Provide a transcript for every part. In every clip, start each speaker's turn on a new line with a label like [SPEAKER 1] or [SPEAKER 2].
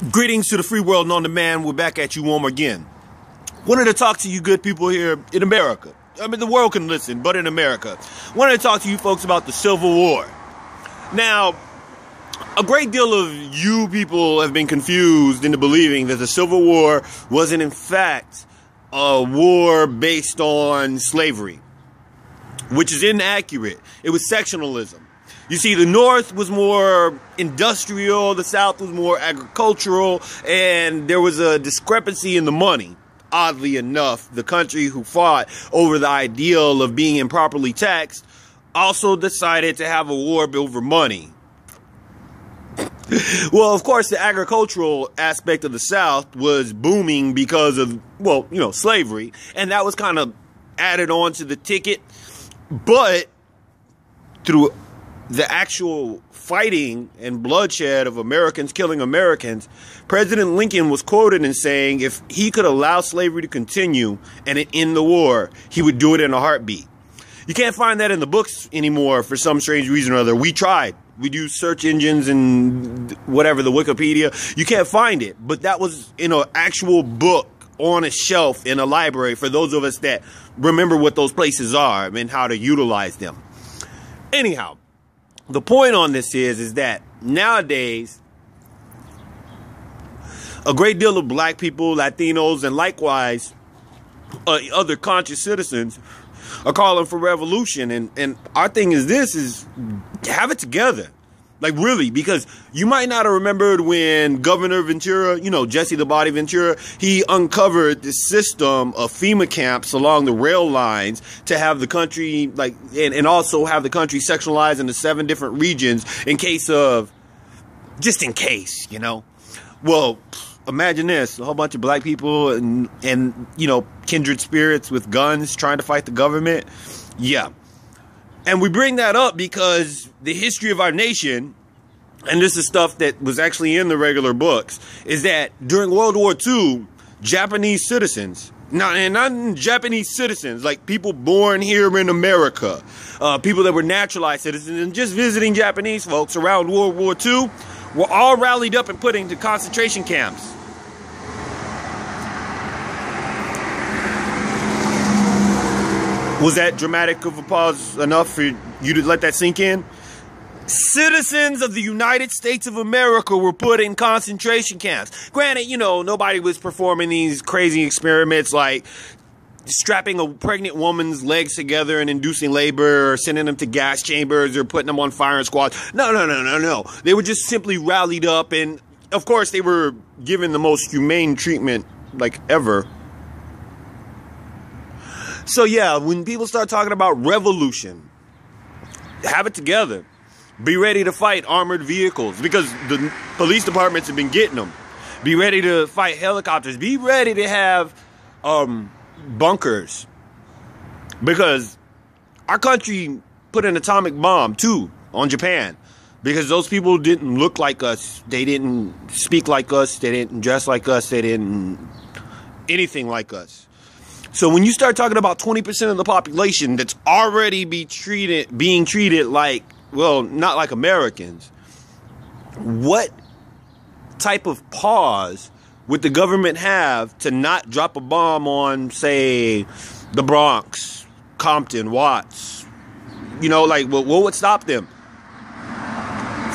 [SPEAKER 1] Greetings to the free world and on demand. We're back at you warm again. Wanted to talk to you good people here in America. I mean, the world can listen, but in America. Wanted to talk to you folks about the Civil War. Now, a great deal of you people have been confused into believing that the Civil War wasn't in fact a war based on slavery, which is inaccurate. It was sectionalism. You see, the North was more industrial, the South was more agricultural, and there was a discrepancy in the money. Oddly enough, the country who fought over the ideal of being improperly taxed also decided to have a war over money. Well, of course, the agricultural aspect of the South was booming because of, well, slavery, and that was kind of added on to the ticket. But through the actual fighting and bloodshed of Americans killing Americans, President Lincoln was quoted in saying if he could allow slavery to continue and end the war, he would do it in a heartbeat. You can't find that in the books anymore for some strange reason or other. We tried. We use search engines and whatever, the Wikipedia. You can't find it. But that was in an actual book on a shelf in a library for those of us that remember what those places are and how to utilize them. Anyhow, the point on this is that nowadays, a great deal of black people, Latinos, and likewise other conscious citizens are calling for revolution. And our thing is have it together. Like, really, because you might not have remembered when Governor Ventura, Jesse the Body Ventura, he uncovered the system of FEMA camps along the rail lines to have the country, and also have the country sectionalized into 7 different regions just in case. Well, imagine this, a whole bunch of black people and kindred spirits with guns trying to fight the government. Yeah. And we bring that up because the history of our nation, and this is stuff that was actually in the regular books, is that during World War II, Japanese citizens, not Japanese citizens, like people born here in America, people that were naturalized citizens and just visiting Japanese folks around World War II, were all rallied up and put into concentration camps. Was that dramatic of a pause enough for you to let that sink in? Citizens of the United States of America were put in concentration camps. Granted, nobody was performing these crazy experiments like strapping a pregnant woman's legs together and inducing labor, or sending them to gas chambers, or putting them on firing squads. No. They were just simply rallied up, and of course they were given the most humane treatment ever. So yeah, when people start talking about revolution, have it together. Be ready to fight armored vehicles because the police departments have been getting them. Be ready to fight helicopters. Be ready to have bunkers, because our country put an atomic bomb too on Japan because those people didn't look like us. They didn't speak like us. They didn't dress like us. They didn't anything like us. So when you start talking about 20% of the population that's already being treated like, well, not like Americans, what type of pause would the government have to not drop a bomb on, say, the Bronx, Compton, Watts? What would stop them?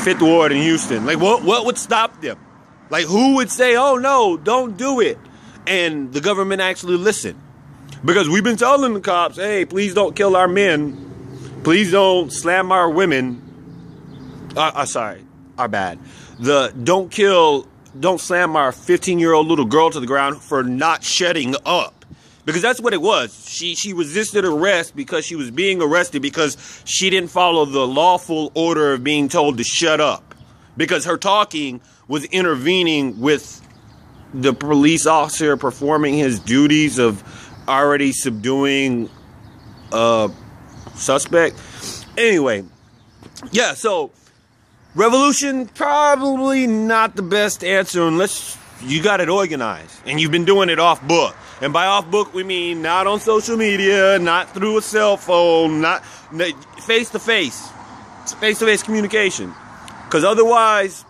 [SPEAKER 1] Fifth Ward in Houston. What would stop them? Who would say, oh, no, don't do it? And the government actually listened. Because we've been telling the cops, hey, please don't kill our men. Please don't slam our women. Sorry, our bad. Don't slam our 15-year-old little girl to the ground for not shutting up. Because that's what it was. She resisted arrest because she was being arrested because she didn't follow the lawful order of being told to shut up. Because her talking was intervening with the police officer performing his duties of already subduing a suspect. Anyway, yeah, so revolution, probably not the best answer unless you got it organized and you've been doing it off book. And by off book, we mean not on social media, not through a cell phone, not face-to-face communication. Because otherwise,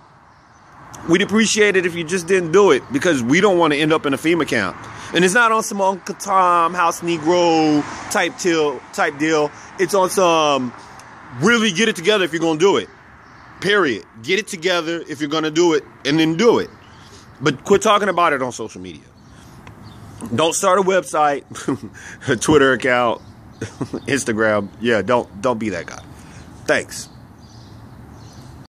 [SPEAKER 1] we'd appreciate it if you just didn't do it, because we don't want to end up in a FEMA camp. And it's not on some Uncle Tom, House Negro type deal. It's on some really get it together if you're going to do it. Period. Get it together if you're going to do it, and then do it. But quit talking about it on social media. Don't start a website, a Twitter account, Instagram. Yeah, don't be that guy. Thanks.